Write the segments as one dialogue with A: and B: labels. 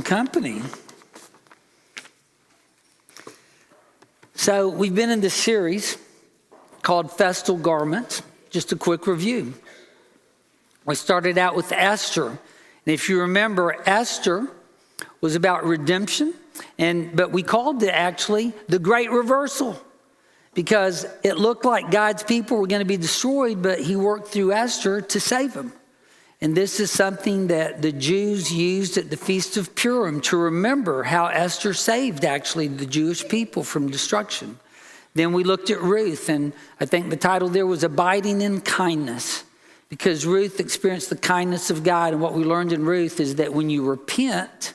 A: Company. So we've been in this series called Festal Garments. Just a quick review. We started out with Esther. And if you remember, Esther was about redemption, but we called it actually the Great Reversal because it looked like God's people were going to be destroyed, but he worked through Esther to save them. And this is something that the Jews used at the Feast of Purim to remember how Esther saved actually the Jewish people from destruction. Then we looked at Ruth, and I think the title there was Abiding in Kindness, because Ruth experienced the kindness of God. And what we learned in Ruth is that when you repent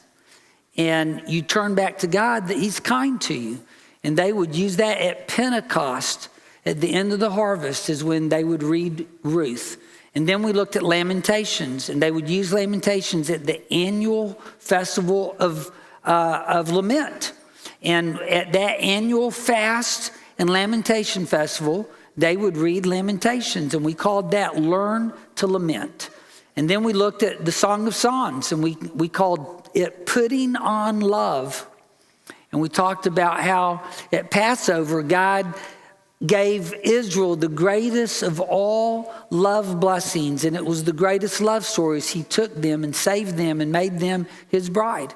A: and you turn back to God, that he's kind to you. And they would use that at Pentecost. At the end of the harvest is when they would read Ruth. And then we looked at Lamentations, and they would use Lamentations at the annual festival of lament. And at that annual fast and lamentation festival, they would read Lamentations, and we called that Learn to Lament. And then we looked at the Song of Songs, and we called it Putting on Love. And we talked about how at Passover, God gave Israel the greatest of all love blessings, and it was the greatest love stories. He took them and saved them and made them his bride.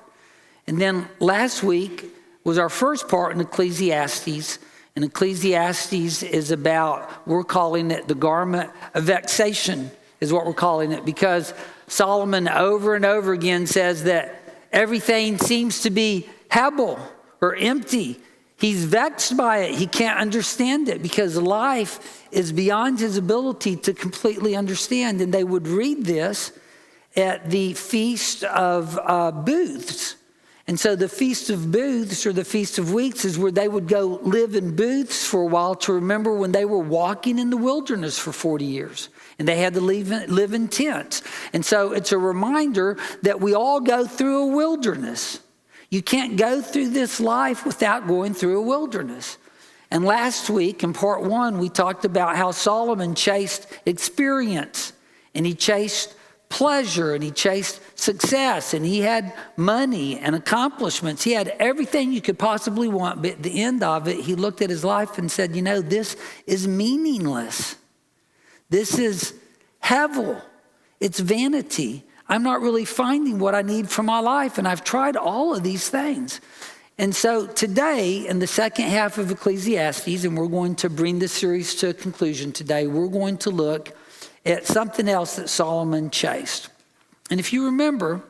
A: And then last week was our first part in Ecclesiastes, and Ecclesiastes is about, we're calling it the garment of vexation, is what we're calling it, because Solomon over and over again says that everything seems to be hebel or empty. He's vexed by it. He can't understand it because life is beyond his ability to completely understand. And they would read this at the Feast of Booths. And so the Feast of Booths or the Feast of Weeks is where they would go live in booths for a while to remember when they were walking in the wilderness for 40 years. And they had to live in tents. And so it's a reminder that we all go through a wilderness. You can't go through this life without going through a wilderness. And last week in part one, we talked about how Solomon chased experience, and he chased pleasure, and he chased success, and he had money and accomplishments. He had everything you could possibly want, but at the end of it, he looked at his life and said, this is meaningless. This is hevel. It's vanity. I'm not really finding what I need for my life, and I've tried all of these things. And so today, in the second half of Ecclesiastes, and we're going to bring this series to a conclusion today, we're going to look at something else that Solomon chased. And if you remember,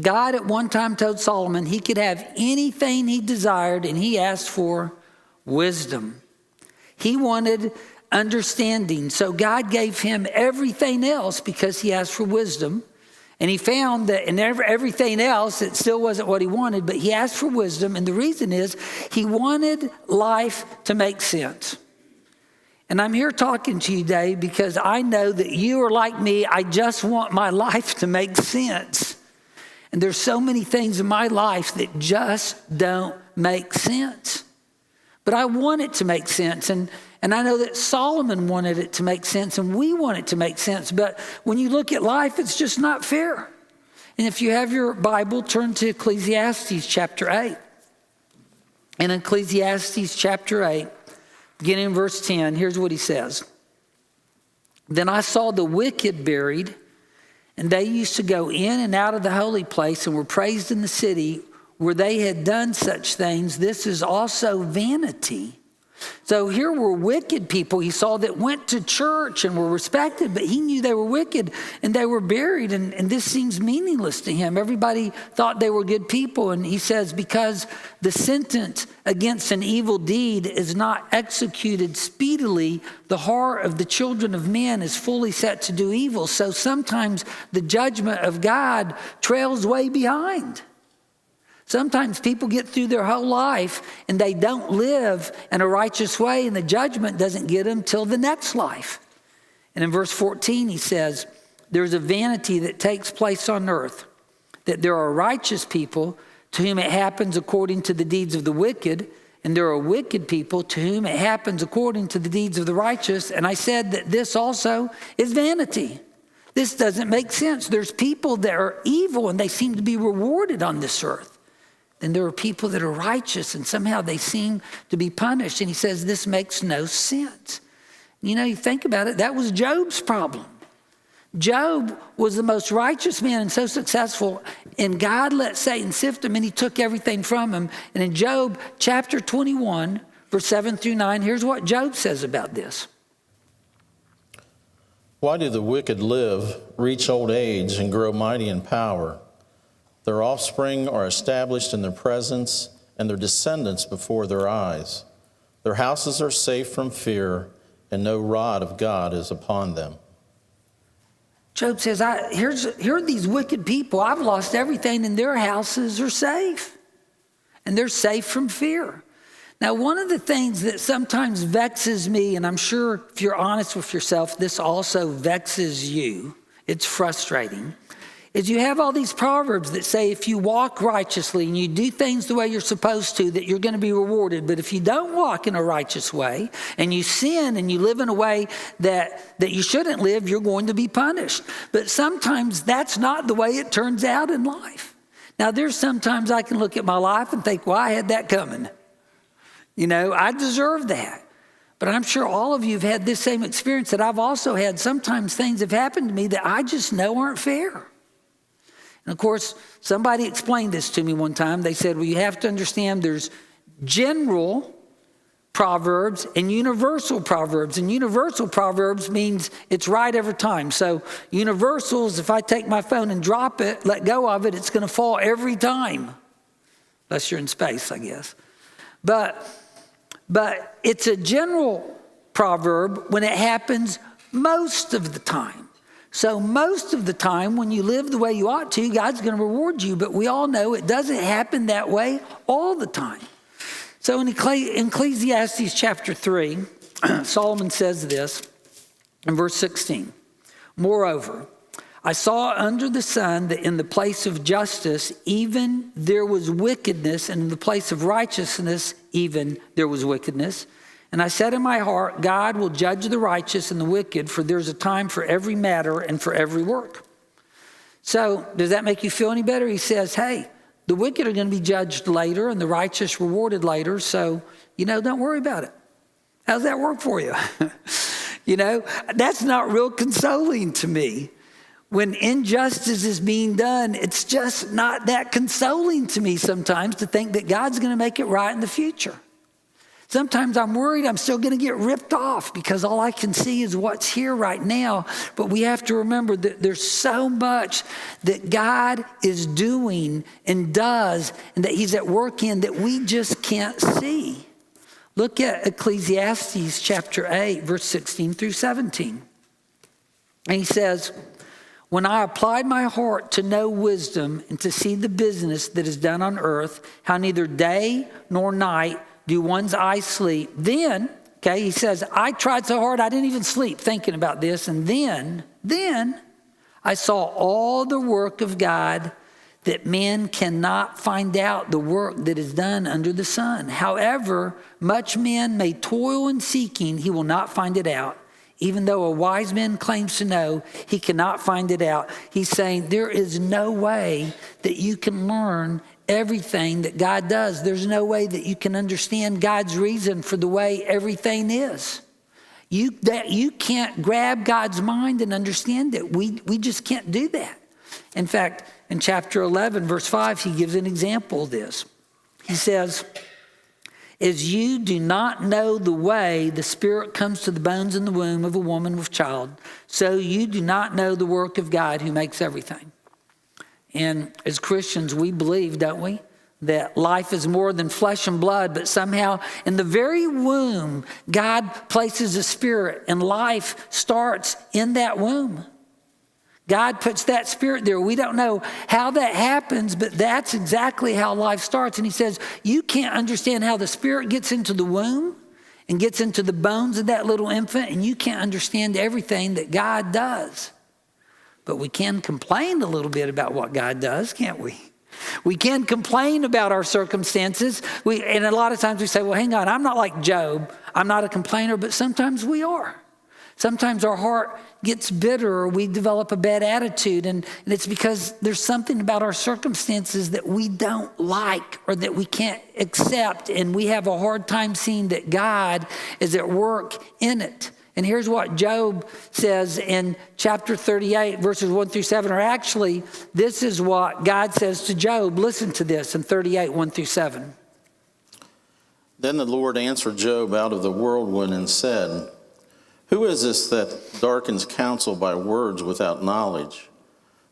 A: God at one time told Solomon he could have anything he desired, and he asked for wisdom. He wanted understanding, so God gave him everything else because he asked for wisdom. And he found that in everything else, it still wasn't what he wanted, but he asked for wisdom. And the reason is he wanted life to make sense. And I'm here talking to you today because I know that you are like me. I just want my life to make sense. And there's so many things in my life that just don't make sense. But I want it to make sense. And I know that Solomon wanted it to make sense, and we want it to make sense. But when you look at life, it's just not fair. And if you have your Bible, turn to Ecclesiastes chapter 8. In Ecclesiastes chapter 8, beginning in verse 10, here's what he says. Then I saw the wicked buried, and they used to go in and out of the holy place and were praised in the city where they had done such things. This is also vanity. So here were wicked people he saw that went to church and were respected, but he knew they were wicked and they were buried, and this seems meaningless to him. Everybody thought they were good people, and he says, because the sentence against an evil deed is not executed speedily, the heart of the children of men is fully set to do evil. So sometimes the judgment of God trails way behind. Sometimes people get through their whole life and they don't live in a righteous way, and the judgment doesn't get them till the next life. And in verse 14, he says, there's a vanity that takes place on earth, that there are righteous people to whom it happens according to the deeds of the wicked, and there are wicked people to whom it happens according to the deeds of the righteous. And I said that this also is vanity. This doesn't make sense. There's people that are evil and they seem to be rewarded on this earth. And there are people that are righteous and somehow they seem to be punished. And he says this makes no sense. You know, you think about it, that was Job's problem. Job was the most righteous man and so successful, and God let Satan sift him and he took everything from him. And in Job chapter 21, verse 7 through 9, here's what Job says about this.
B: Why do the wicked live, reach old age, and grow mighty in power? Their offspring are established in their presence, and their descendants before their eyes. Their houses are safe from fear, and no rod of God is upon them.
A: Job says, here are these wicked people. I've lost everything, and their houses are safe. And they're safe from fear. Now, one of the things that sometimes vexes me, and I'm sure if you're honest with yourself, this also vexes you, it's frustrating, is you have all these proverbs that say if you walk righteously and you do things the way you're supposed to, that you're going to be rewarded. But if you don't walk in a righteous way and you sin and you live in a way that you shouldn't live, you're going to be punished. But sometimes that's not the way it turns out in life. Now, there's sometimes I can look at my life and think, well, I had that coming. You know, I deserve that. But I'm sure all of you have had this same experience that I've also had. Sometimes things have happened to me that I just know aren't fair. And of course, somebody explained this to me one time. They said, well, you have to understand there's general proverbs and universal proverbs. And universal proverbs means it's right every time. So universals, if I take my phone and drop it, let go of it, it's going to fall every time. Unless you're in space, I guess. But it's a general proverb when it happens most of the time. So most of the time when you live the way you ought to, God's going to reward you. But we all know it doesn't happen that way all the time. So in Ecclesiastes chapter 3, Solomon says this in verse 16. Moreover, I saw under the sun that in the place of justice, even there was wickedness, and in the place of righteousness, even there was wickedness. And I said in my heart, God will judge the righteous and the wicked, for there's a time for every matter and for every work. So does that make you feel any better? He says, hey, the wicked are going to be judged later and the righteous rewarded later. So, don't worry about it. How's that work for you? That's not real consoling to me. When injustice is being done, it's just not that consoling to me sometimes to think that God's going to make it right in the future. Sometimes I'm worried I'm still going to get ripped off because all I can see is what's here right now. But we have to remember that there's so much that God is doing and does and that he's at work in that we just can't see. Look at Ecclesiastes chapter 8, verse 16 through 17. And he says, when I applied my heart to know wisdom and to see the business that is done on earth, how neither day nor night do one's eyes sleep. Then, he says, I tried so hard I didn't even sleep thinking about this. And then I saw all the work of God that men cannot find out the work that is done under the sun. However, much men may toil in seeking, he will not find it out. Even though a wise man claims to know, he cannot find it out. He's saying there is no way that you can learn everything that God does. There's no way that you can understand God's reason for the way everything is. You can't grab God's mind and understand it. We just can't do that. In fact, in chapter 11, verse 5, he gives an example of this. He says, as you do not know the way the Spirit comes to the bones in the womb of a woman with child, so you do not know the work of God who makes everything. And as Christians, we believe, don't we, that life is more than flesh and blood, but somehow in the very womb, God places a spirit and life starts in that womb. God puts that spirit there. We don't know how that happens, but that's exactly how life starts. And he says, you can't understand how the spirit gets into the womb and gets into the bones of that little infant, and you can't understand everything that God does. But we can complain a little bit about what God does, can't we? We can complain about our circumstances. And a lot of times we say, well, hang on, I'm not like Job. I'm not a complainer, but sometimes we are. Sometimes our heart gets bitter or we develop a bad attitude, and it's because there's something about our circumstances that we don't like or that we can't accept, and we have a hard time seeing that God is at work in it. And here's what Job says in chapter 38, verses 1 through 7, or actually, this is what God says to Job. Listen to this in 38, 1 through 7.
B: Then the Lord answered Job out of the whirlwind and said, "Who is this that darkens counsel by words without knowledge?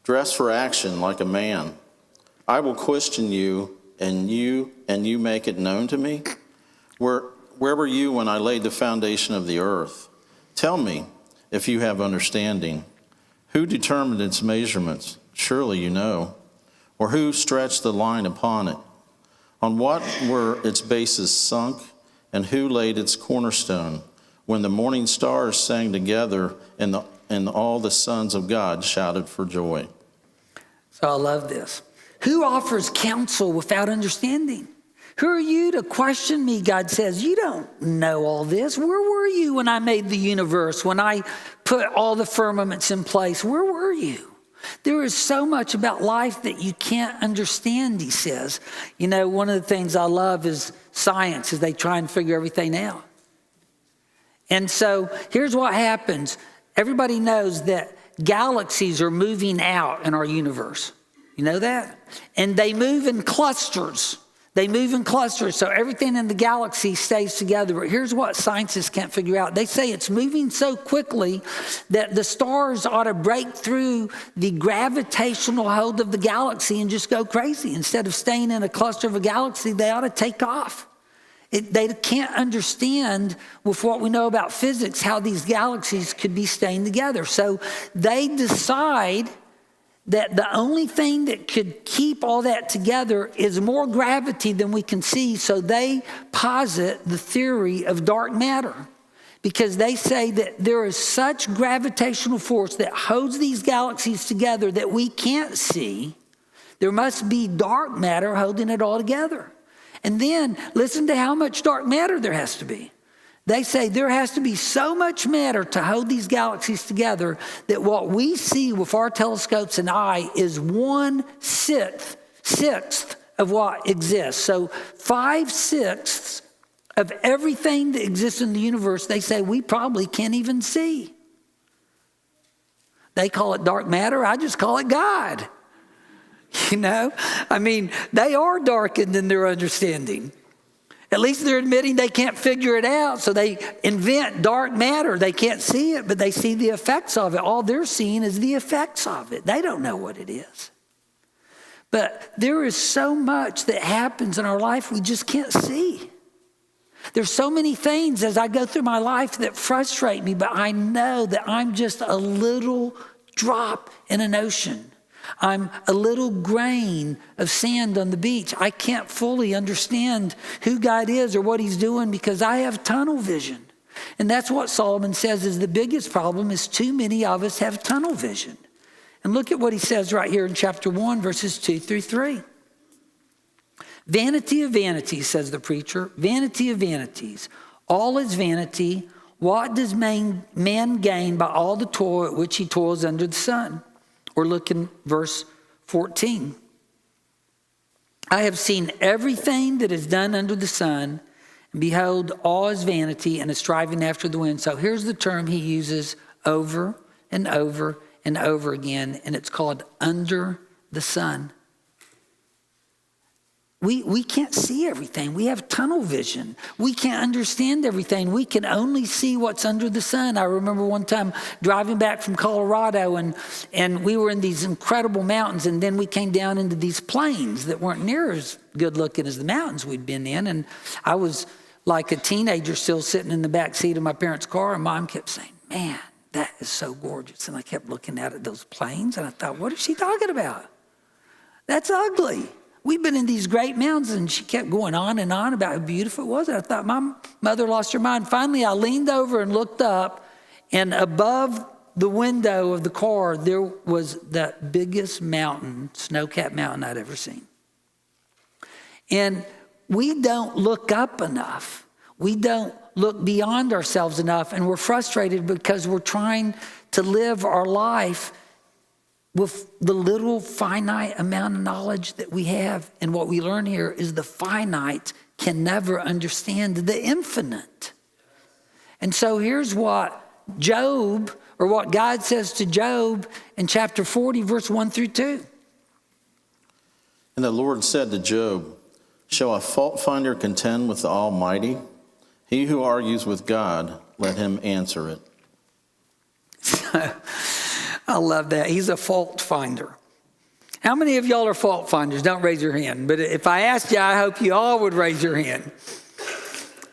B: Dress for action like a man. I will question you, and you make it known to me? Where were you when I laid the foundation of the earth? Tell me, if you have understanding. Who determined its measurements? Surely you know. Or who stretched the line upon it? On what were its bases sunk, and who laid its cornerstone? When the morning stars sang together, and all the sons of God shouted for joy."
A: So I love this. Who offers counsel without understanding? Who are you to question me, God says? You don't know all this. Where were you when I made the universe, when I put all the firmaments in place? Where were you? There is so much about life that you can't understand, he says. You know, one of the things I love is science, as they try and figure everything out. And so here's what happens. Everybody knows that galaxies are moving out in our universe. You know that? And they move in clusters. They move in clusters, so everything in the galaxy stays together. But here's what scientists can't figure out. They say it's moving so quickly that the stars ought to break through the gravitational hold of the galaxy and just go crazy. Instead of staying in a cluster of a galaxy, they ought to take off. They can't understand, with what we know about physics, how these galaxies could be staying together. So they decide that the only thing that could keep all that together is more gravity than we can see. So they posit the theory of dark matter, because they say that there is such gravitational force that holds these galaxies together that we can't see. There must be dark matter holding it all together. And then listen to how much dark matter there has to be. They say there has to be so much matter to hold these galaxies together that what we see with our telescopes and eye is 1/6 of what exists. So 5/6 of everything that exists in the universe, they say we probably can't even see. They call it dark matter. I just call it God. You know, I mean, they are darkened in their understanding. At least they're admitting they can't figure it out, so they invent dark matter. They can't see it, but they see the effects of it. All they're seeing is the effects of it. They don't know what it is. But there is so much that happens in our life we just can't see. There's so many things as I go through my life that frustrate me, but I know that I'm just a little drop in an ocean. I'm a little grain of sand on the beach. I can't fully understand who God is or what he's doing because I have tunnel vision. And that's what Solomon says is the biggest problem is too many of us have tunnel vision. And look at what he says right here in chapter 1, verses 2 through 3. Vanity of vanities, says the preacher, vanity of vanities. All is vanity. What does man gain by all the toil at which he toils under the sun? Or look in verse 14. I have seen everything that is done under the sun, and behold, all is vanity and is striving after the wind. So here's the term he uses over and over and over again, and it's called under the sun. We can't see everything. We have tunnel vision. We can't understand everything. We can only see what's under the sun. I remember one time driving back from Colorado and we were in these incredible mountains, and then we came down into these plains that weren't near as good looking as the mountains we'd been in. And I was like a teenager still sitting in the back seat of my parents' car, and Mom kept saying, "Man, that is so gorgeous." And I kept looking out at those plains, and I thought, what is she talking about? That's ugly. We've been in these great mountains, and she kept going on and on about how beautiful it was. And I thought my mother lost her mind. Finally, I leaned over and looked up, and above the window of the car, there was the biggest mountain, snow-capped mountain I'd ever seen. And we don't look up enough. We don't look beyond ourselves enough, and we're frustrated because we're trying to live our life with the little finite amount of knowledge that we have. And what we learn here is the finite can never understand the infinite. And so here's what Job, or what God says to Job in chapter 40, verse 1 through 2.
B: And the Lord said to Job, shall a fault finder contend with the Almighty? He who argues with God, let him answer it.
A: I love that. He's a fault finder. How many of y'all are fault finders? Don't raise your hand. But if I asked you, I hope you all would raise your hand.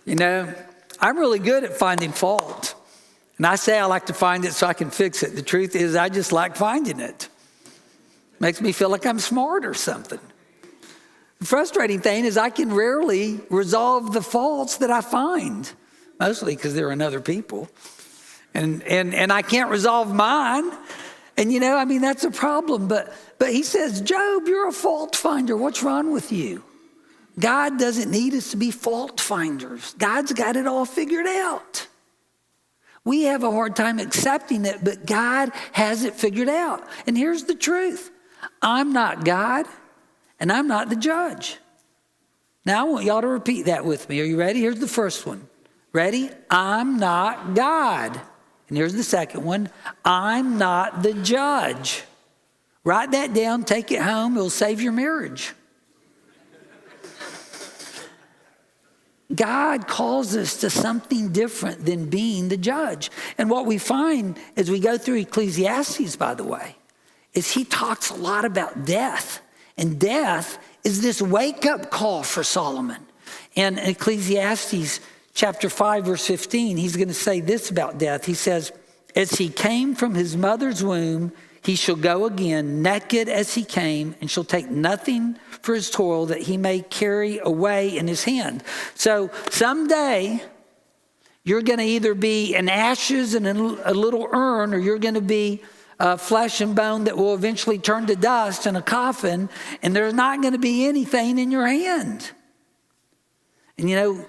A: You know, I'm really good at finding fault. And I say I like to find it so I can fix it. The truth is I just like finding it. Makes me feel like I'm smart or something. The frustrating thing is I can rarely resolve the faults that I find, mostly because they're in other people. And I can't resolve mine. And, you know, I mean, that's a problem. But he says, Job, you're a fault finder. What's wrong with you? God doesn't need us to be fault finders. God's got it all figured out. We have a hard time accepting it, but God has it figured out. And here's the truth. I'm not God, and I'm not the judge. Now, I want y'all to repeat that with me. Are you ready? Here's the first one. Ready? I'm not God. And here's the second one. I'm not the judge. Write that down. Take it home. It'll save your marriage. God calls us to something different than being the judge. And what we find as we go through Ecclesiastes, by the way, is he talks a lot about death. And death is this wake-up call for Solomon. And in Ecclesiastes chapter 5, verse 15, he's going to say this about death. He says, as he came from his mother's womb, he shall go again, naked as he came, and shall take nothing for his toil that he may carry away in his hand. So someday, you're going to either be in ashes and in a little urn, or you're going to be flesh and bone that will eventually turn to dust in a coffin, and there's not going to be anything in your hand. And you know,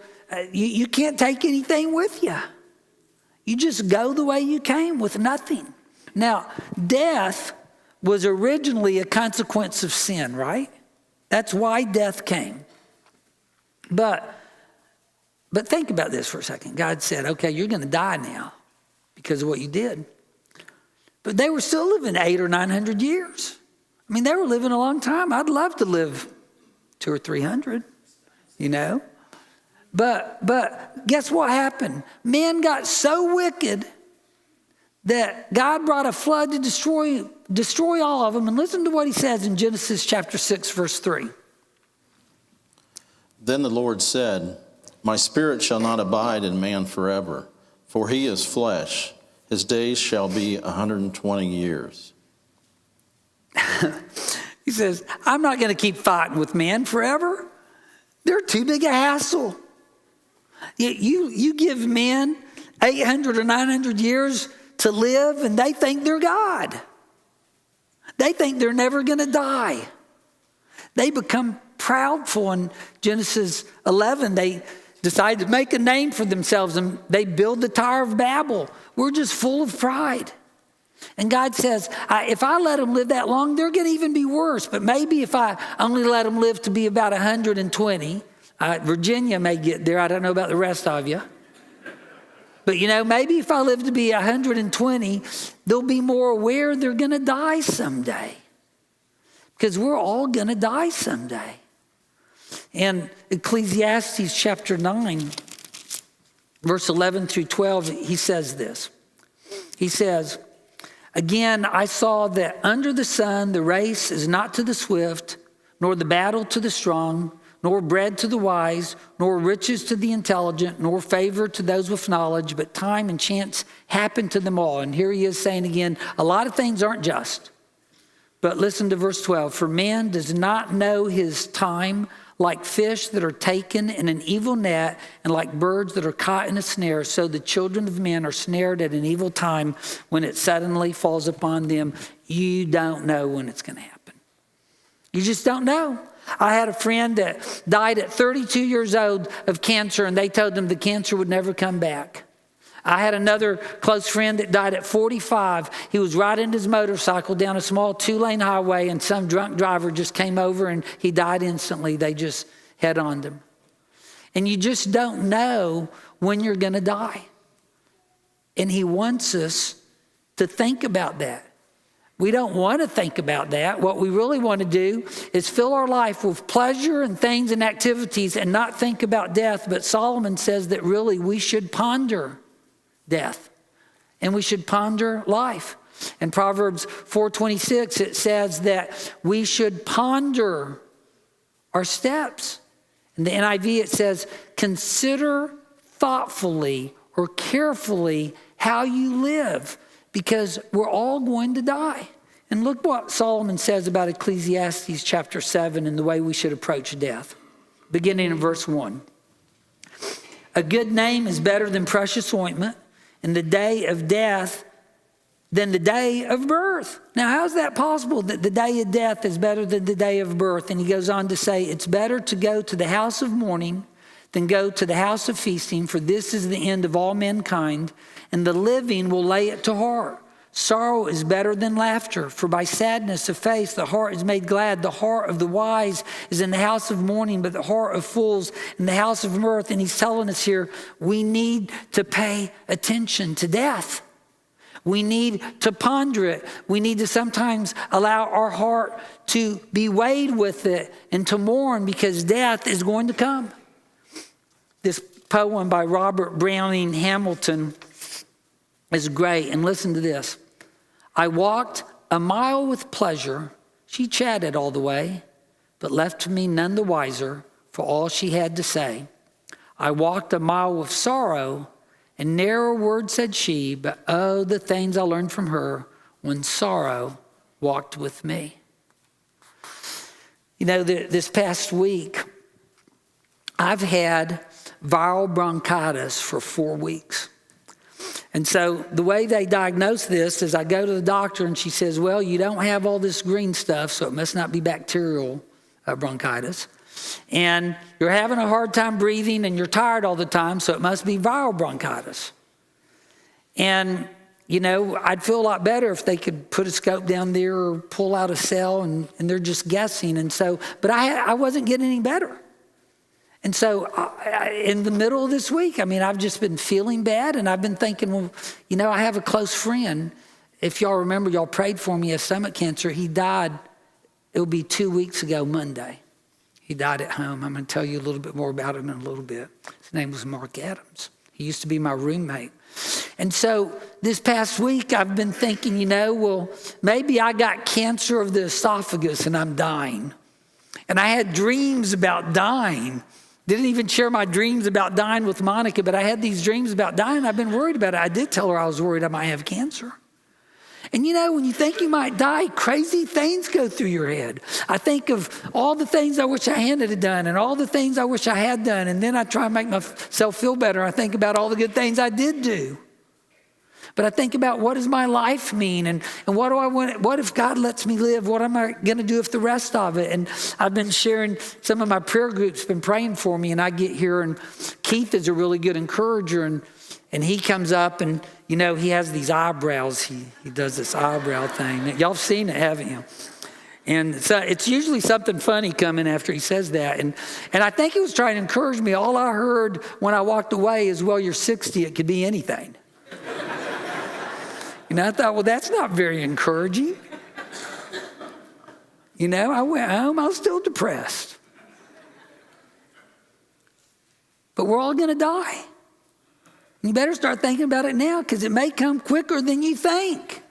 A: you can't take anything with you. You just go the way you came with nothing. Now, death was originally a consequence of sin, right? That's why death came. But think about this for a second. God said, okay, you're going to die now because of what you did. But they were still living 800 or 900 years. I mean, they were living a long time. I'd love to live 200 or 300, you know. But guess what happened? Men got so wicked that God brought a flood to destroy all of them. And listen to what he says in Genesis chapter 6, verse 3.
B: Then the Lord said, my spirit shall not abide in man forever, for he is flesh. His days shall be 120 years.
A: He says, I'm not going to keep fighting with man forever. They're too big a hassle. You give men 800 or 900 years to live, and they think they're God. They think they're never going to die. They become proudful. In Genesis 11, they decide to make a name for themselves, and they build the Tower of Babel. We're just full of pride. And God says, if I let them live that long, they're going to even be worse. But maybe if I only let them live to be about 120, Virginia may get there. I don't know about the rest of you. But, you know, maybe if I live to be 120, they'll be more aware they're going to die someday. Because we're all going to die someday. In Ecclesiastes chapter 9, verse 11 through 12, he says this. He says, again, I saw that under the sun the race is not to the swift, nor the battle to the strong, nor bread to the wise, nor riches to the intelligent, nor favor to those with knowledge, but time and chance happen to them all. And here he is saying again, a lot of things aren't just. But listen to verse 12. For man does not know his time, like fish that are taken in an evil net, and like birds that are caught in a snare. So the children of men are snared at an evil time when it suddenly falls upon them. You don't know when it's going to happen. You just don't know. I had a friend that died at 32 years old of cancer, and they told him the cancer would never come back. I had another close friend that died at 45. He was riding his motorcycle down a small 2-lane highway, and some drunk driver just came over and he died instantly. They just head-oned him. And you just don't know when you're going to die. And he wants us to think about that. We don't want to think about that. What we really want to do is fill our life with pleasure and things and activities and not think about death. But Solomon says that really we should ponder death and we should ponder life. In Proverbs 4:26, it says that we should ponder our steps. In the NIV, it says, consider thoughtfully or carefully how you live, because we're all going to die. And look what Solomon says about Ecclesiastes chapter 7 and the way we should approach death. Beginning in verse 1. A good name is better than precious ointment, and the day of death than the day of birth. Now, how is that possible that the day of death is better than the day of birth? And he goes on to say, it's better to go to the house of mourning than go to the house of feasting, for this is the end of all mankind, and the living will lay it to heart. Sorrow is better than laughter, for by sadness of face the heart is made glad. The heart of the wise is in the house of mourning, but the heart of fools in the house of mirth. And he's telling us here, we need to pay attention to death. We need to ponder it. We need to sometimes allow our heart to be weighed with it and to mourn, because death is going to come. This poem by Robert Browning Hamilton is great. And listen to this. I walked a mile with pleasure. She chatted all the way, but left me none the wiser for all she had to say. I walked a mile with sorrow, and ne'er a word said she, but oh, the things I learned from her when sorrow walked with me. You know, this past week, I've had viral bronchitis for 4 weeks. And so the way they diagnose this is I go to the doctor and she says, well, you don't have all this green stuff, so it must not be bacterial bronchitis. And you're having a hard time breathing and you're tired all the time, so it must be viral bronchitis. And, you know, I'd feel a lot better if they could put a scope down there or pull out a cell, and they're just guessing. And so, but I wasn't getting any better. And so in the middle of this week, I mean, I've just been feeling bad, and I've been thinking, well, you know, I have a close friend. If y'all remember, y'all prayed for me, he has stomach cancer. He died, it'll be 2 weeks ago Monday. He died at home. I'm going to tell you a little bit more about him in a little bit. His name was Mark Adams. He used to be my roommate. And so this past week, I've been thinking, you know, well, maybe I got cancer of the esophagus and I'm dying. And I had dreams about dying. Didn't even share my dreams about dying with Monica, but I had these dreams about dying. I've been worried about it. I did tell her I was worried I might have cancer. And you know, when you think you might die, crazy things go through your head. I think of all the things I wish I hadn't done and all the things I wish I had done. And then I try to make myself feel better. I think about all the good things I did do. But I think about, what does my life mean? And what do I want? What if God lets me live? What am I going to do with the rest of it? And I've been sharing, some of my prayer groups been praying for me, and I get here, and Keith is a really good encourager, and he comes up, and you know, he has these eyebrows. He does this eyebrow thing. Y'all have seen it, haven't you? And so it's usually something funny coming after he says that. And I think he was trying to encourage me. All I heard when I walked away is, well, you're 60, it could be anything. And I thought, well, that's not very encouraging. You know, I went home, I was still depressed. But we're all going to die. You better start thinking about it now, because it may come quicker than you think.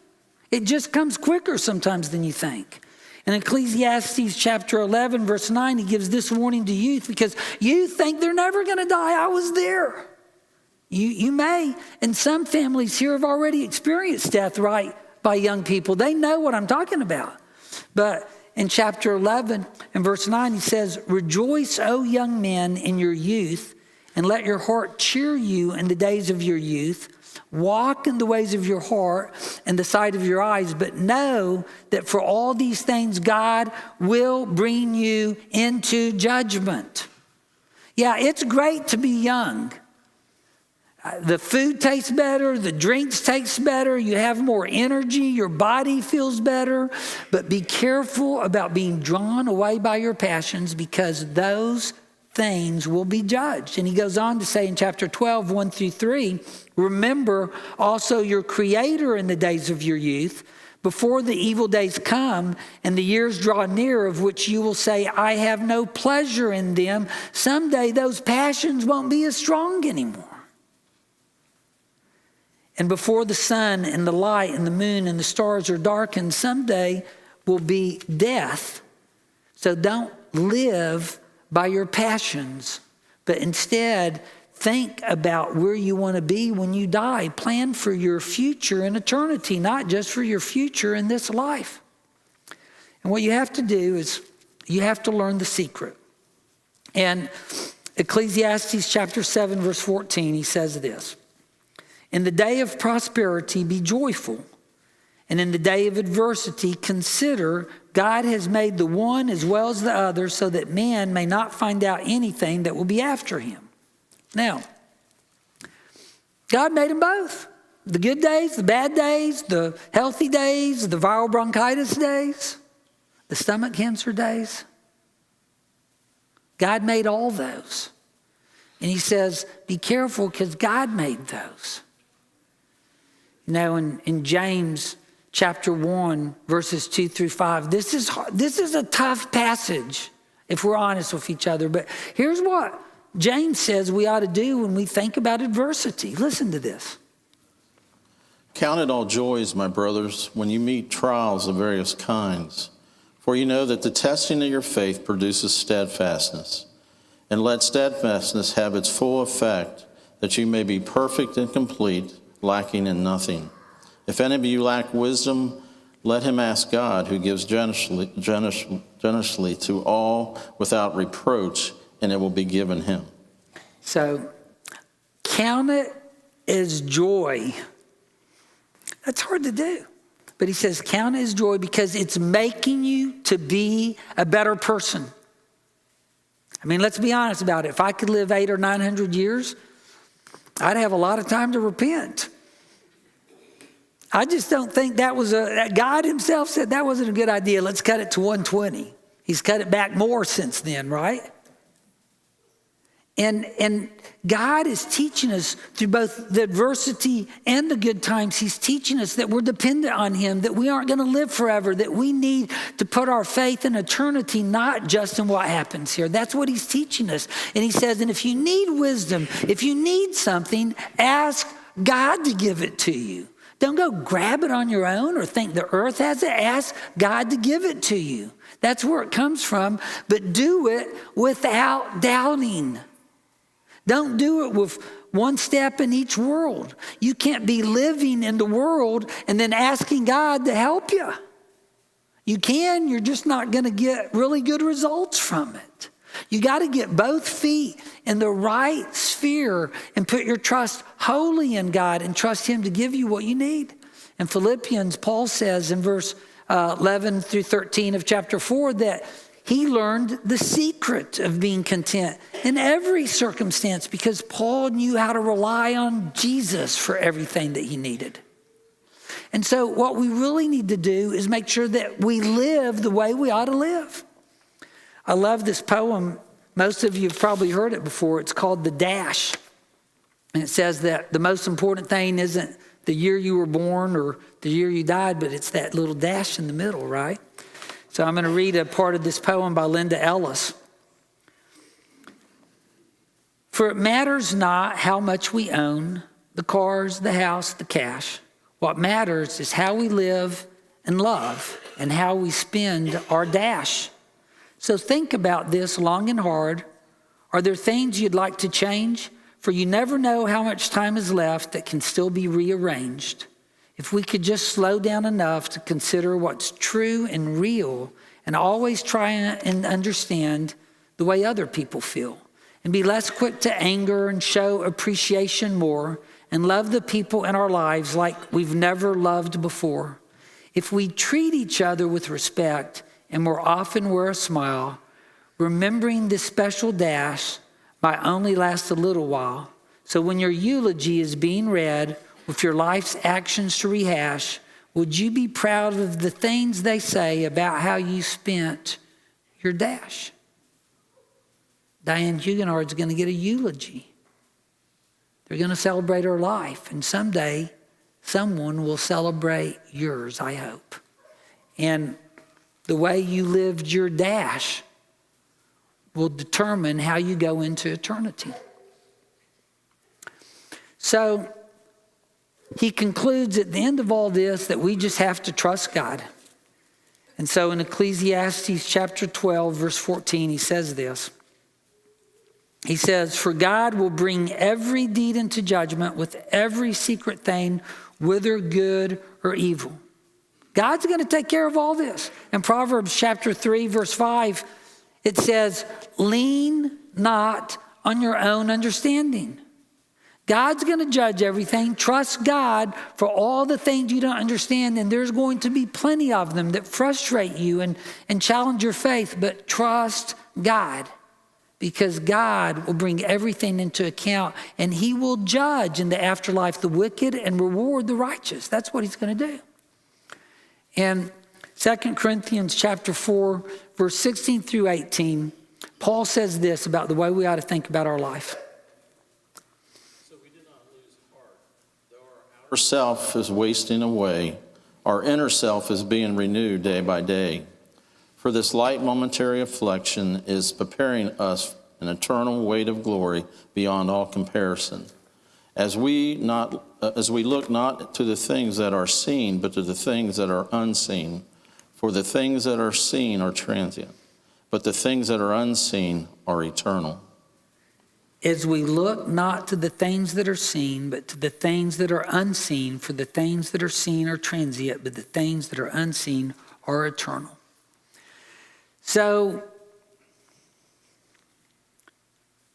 A: It just comes quicker sometimes than you think. In Ecclesiastes chapter 11, verse 9, he gives this warning to youth, because you think they're never going to die. I was there. You may, and some families here have already experienced death right by young people. They know what I'm talking about. But in chapter 11 and verse 9, he says, rejoice, O young men, in your youth, and let your heart cheer you in the days of your youth. Walk in the ways of your heart and the sight of your eyes, but know that for all these things, God will bring you into judgment. Yeah, it's great to be young. The food tastes better, the drinks taste better, you have more energy, your body feels better. But be careful about being drawn away by your passions, because those things will be judged. And he goes on to say in chapter 12, 1-3, remember also your Creator in the days of your youth, before the evil days come and the years draw near, of which you will say, I have no pleasure in them. Someday those passions won't be as strong anymore. And before the sun and the light and the moon and the stars are darkened, someday will be death. So don't live by your passions, but instead think about where you want to be when you die. Plan for your future in eternity, not just for your future in this life. And what you have to do is you have to learn the secret. And Ecclesiastes chapter 7, verse 14, he says this: in the day of prosperity, be joyful. And in the day of adversity, consider God has made the one as well as the other, so that man may not find out anything that will be after him. Now, God made them both. The good days, the bad days, the healthy days, the viral bronchitis days, the stomach cancer days. God made all those. And he says, be careful, because God made those. You know, in James chapter 1, verses 2-5, this is a tough passage if we're honest with each other. But here's what James says we ought to do when we think about adversity. Listen to this.
B: Count it all joys, my brothers, when you meet trials of various kinds. For you know that the testing of your faith produces steadfastness. And let steadfastness have its full effect, that you may be perfect and complete, lacking in nothing. If any of you lack wisdom, let him ask God, who gives generously to all without reproach, and it will be given him.
A: So, count it as joy. That's hard to do. But he says, count it as joy, because it's making you to be a better person. I mean, let's be honest about it. If I could live 800 or 900 years, I'd have a lot of time to repent. I just don't think God himself said that wasn't a good idea. Let's cut it to 120. He's cut it back more since then, right? And God is teaching us through both the adversity and the good times. He's teaching us that we're dependent on him, that we aren't going to live forever, that we need to put our faith in eternity, not just in what happens here. That's what he's teaching us. And he says, and if you need wisdom, if you need something, ask God to give it to you. Don't go grab it on your own or think the earth has it. Ask God to give it to you. That's where it comes from. But do it without doubting. Don't do it with one step in each world. You can't be living in the world and then asking God to help you. You can, you're just not going to get really good results from it. You got to get both feet in the right sphere and put your trust wholly in God and trust him to give you what you need. In Philippians, Paul says in verse 11-13 of chapter 4 that he learned the secret of being content in every circumstance, because Paul knew how to rely on Jesus for everything that he needed. And so what we really need to do is make sure that we live the way we ought to live. I love this poem. Most of you have probably heard it before. It's called The Dash. And it says that the most important thing isn't the year you were born or the year you died, but it's that little dash in the middle, right? So I'm going to read a part of this poem by Linda Ellis. For it matters not how much we own, the cars, the house, the cash. What matters is how we live and love and how we spend our dash. So think about this long and hard. Are there things you'd like to change? For you never know how much time is left that can still be rearranged. If we could just slow down enough to consider what's true and real and always try and understand the way other people feel, and be less quick to anger and show appreciation more, and love the people in our lives like we've never loved before, if we treat each other with respect and more often wear a smile, remembering this special dash might only last a little while. So when your eulogy is being read with your life's actions to rehash, would you be proud of the things they say about how you spent your dash? Diane Huguenard's going to get a eulogy. They're going to celebrate her life, and someday someone will celebrate yours, I hope. And the way you lived your dash will determine how you go into eternity. So he concludes at the end of all this that we just have to trust God. And so in Ecclesiastes chapter 12, verse 14, he says this. He says, "For God will bring every deed into judgment with every secret thing, whether good or evil." God's going to take care of all this. In Proverbs chapter 3, verse 5, it says, "Lean not on your own understanding." God's going to judge everything. Trust God for all the things you don't understand, and there's going to be plenty of them that frustrate you and challenge your faith, but trust God, because God will bring everything into account, and he will judge in the afterlife the wicked and reward the righteous. That's what he's going to do. In 2 Corinthians chapter 4, verse 16 through 18, Paul says this about the way we ought to think about our life.
B: Our self is wasting away. Our inner self is being renewed day by day. For this light momentary affliction is preparing us an eternal weight of glory beyond all comparison. As we look not to the things that are seen, but to the things that are unseen. For the things that are seen are transient, but the things that are unseen are eternal.
A: As we look not to the things that are seen, but to the things that are unseen, for the things that are seen are transient, but the things that are unseen are eternal. So,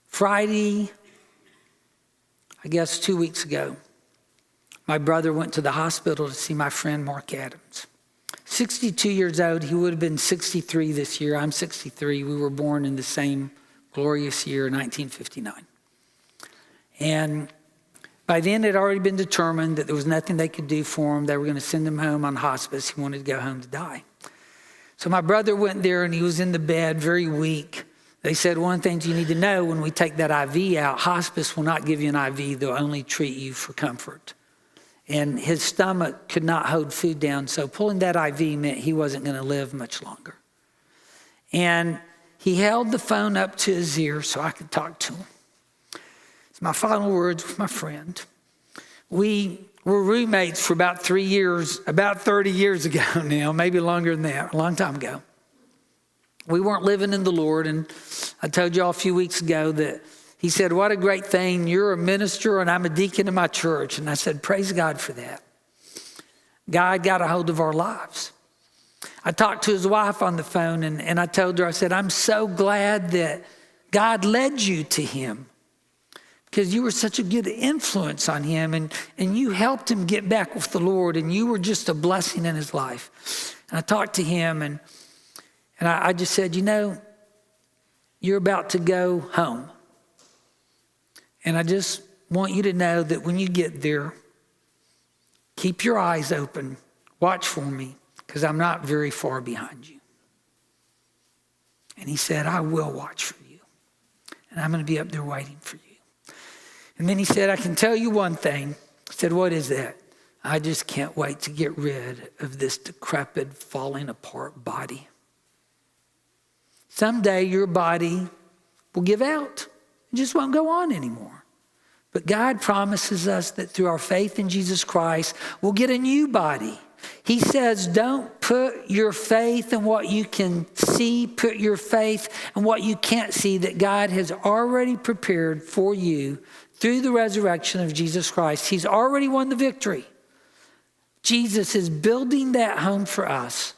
A: Friday, I guess 2 weeks ago, my brother went to the hospital to see my friend Mark Adams. 62 years old, he would have been 63 this year. I'm 63. We were born in the same glorious year, 1959. And by then it had already been determined that there was nothing they could do for him. They were going to send him home on hospice. He wanted to go home to die. So my brother went there and he was in the bed, very weak. They said, one thing you need to know, when we take that IV out, hospice will not give you an IV. They'll only treat you for comfort. And his stomach could not hold food down. So pulling that IV meant he wasn't going to live much longer. And he held the phone up to his ear so I could talk to him. It's my final words with my friend. We were roommates for about 3 years, about 30 years ago now, maybe longer than that, a long time ago. We weren't living in the Lord, and I told you all a few weeks ago that he said, "What a great thing. You're a minister and I'm a deacon in my church." And I said, "Praise God for that." God got a hold of our lives. I talked to his wife on the phone and I told her, I said, "I'm so glad that God led you to him because you were such a good influence on him and you helped him get back with the Lord and you were just a blessing in his life." And I talked to him and I just said, "You're about to go home. And I just want you to know that when you get there, keep your eyes open, watch for me, because I'm not very far behind you." And he said, "I will watch for you. And I'm going to be up there waiting for you." And then he said, "I can tell you one thing." I said, "What is that?" "I just can't wait to get rid of this decrepit, falling apart body. Someday your body will give out. It just won't go on anymore. But God promises us that through our faith in Jesus Christ, we'll get a new body. He says, don't put your faith in what you can see. Put your faith in what you can't see, that God has already prepared for you through the resurrection of Jesus Christ. He's already won the victory. Jesus is building that home for us.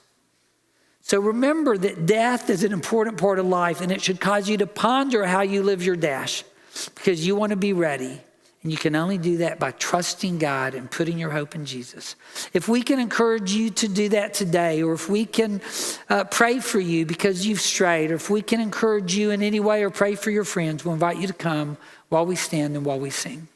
A: So remember that death is an important part of life, and it should cause you to ponder how you live your dash, because you want to be ready And you can only do that by trusting God and putting your hope in Jesus. If we can encourage you to do that today, or if we can pray for you because you've strayed, or if we can encourage you in any way or pray for your friends, we'll invite you to come while we stand and while we sing.